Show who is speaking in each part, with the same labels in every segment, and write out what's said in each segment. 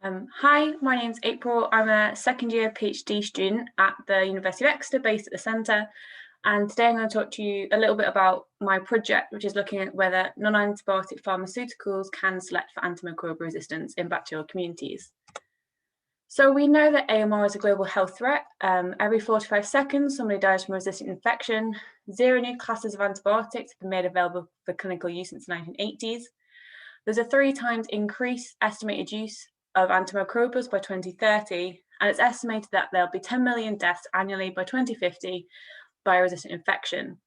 Speaker 1: Hi, my name's April. I'm a second year PhD student at the University of Exeter, based at the centre. And today I'm going to talk to you a little bit about my project, which is looking at whether non-antibiotic pharmaceuticals can select for antimicrobial resistance in bacterial communities. So we know that AMR is a global health threat. Every 45 seconds, somebody dies from a resistant infection. 0 new classes of antibiotics have been made available for clinical use since the 1980s. There's a 3 times increase estimated use of antimicrobials by 2030, and it's estimated that there'll be 10 million deaths annually by 2050 by a resistant infection.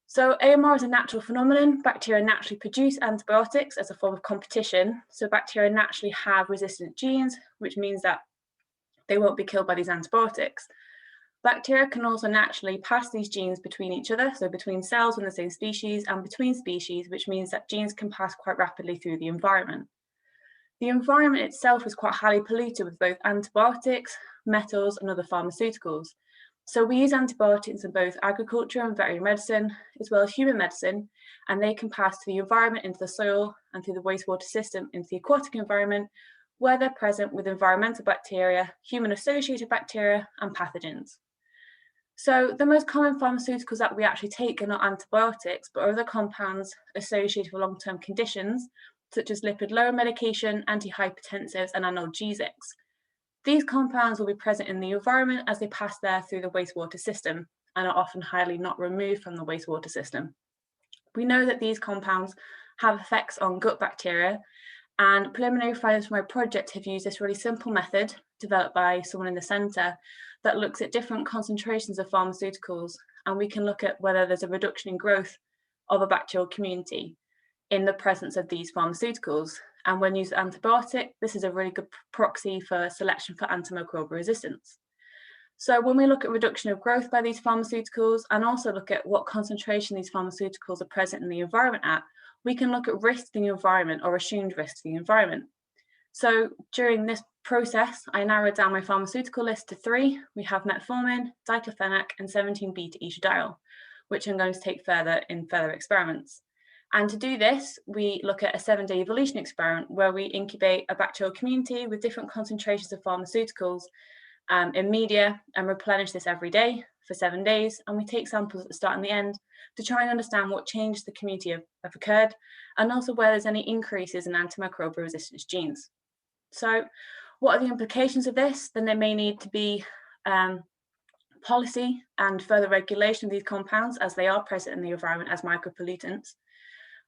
Speaker 1: So AMR is a natural phenomenon. Bacteria naturally produce antibiotics as a form of competition. So bacteria naturally have resistant genes, which means that they won't be killed by these antibiotics. Bacteria can also naturally pass these genes between each other, so between cells in the same species and between species, which means that genes can pass quite rapidly through the environment. The environment itself is quite highly polluted with both antibiotics, metals, and other pharmaceuticals. So we use antibiotics in both agriculture and veterinary medicine, as well as human medicine, and they can pass through the environment into the soil and through the wastewater system into the aquatic environment, where they're present with environmental bacteria, human-associated bacteria, and pathogens. So the most common pharmaceuticals that we actually take are not antibiotics, but other compounds associated with long-term conditions, such as lipid-lowering medication, antihypertensives, and analgesics. These compounds will be present in the environment as they pass there through the wastewater system and are often highly not removed from the wastewater system. We know that these compounds have effects on gut bacteria, and preliminary findings from my project have used this really simple method developed by someone in the centre that looks at different concentrations of pharmaceuticals, and we can look at whether there's a reduction in growth of a bacterial community in the presence of these pharmaceuticals. And when used as antibiotic, this is a really good proxy for selection for antimicrobial resistance. So when we look at reduction of growth by these pharmaceuticals and also look at what concentration these pharmaceuticals are present in the environment at, we can look at risk to the environment or assumed risk to the environment. So during this process, I narrowed down my pharmaceutical list to 3. We have metformin, diclofenac, and 17-beta-estradiol, which I'm going to take further in further experiments. And to do this, we look at a 7-day evolution experiment where we incubate a bacterial community with different concentrations of pharmaceuticals in media and replenish this every day for 7 days. And we take samples at the start and the end to try and understand what changes the community have occurred, and also where there's any increases in antimicrobial resistance genes. So what are the implications of this? Then there may need to be policy and further regulation of these compounds as they are present in the environment as micropollutants.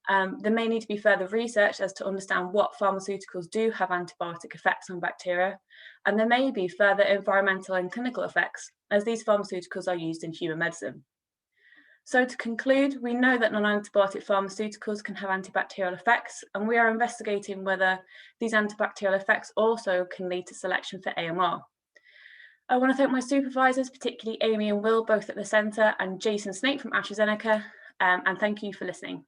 Speaker 1: There may need to be further research as to understand what pharmaceuticals do have antibiotic effects on bacteria, and there may be further environmental and clinical effects as these pharmaceuticals are used in human medicine. So to conclude, we know that non-antibiotic pharmaceuticals can have antibacterial effects, and we are investigating whether these antibacterial effects also can lead to selection for AMR. I want to thank my supervisors, particularly Amy and Will, both at the centre, and Jason Snape from AstraZeneca, and thank you for listening.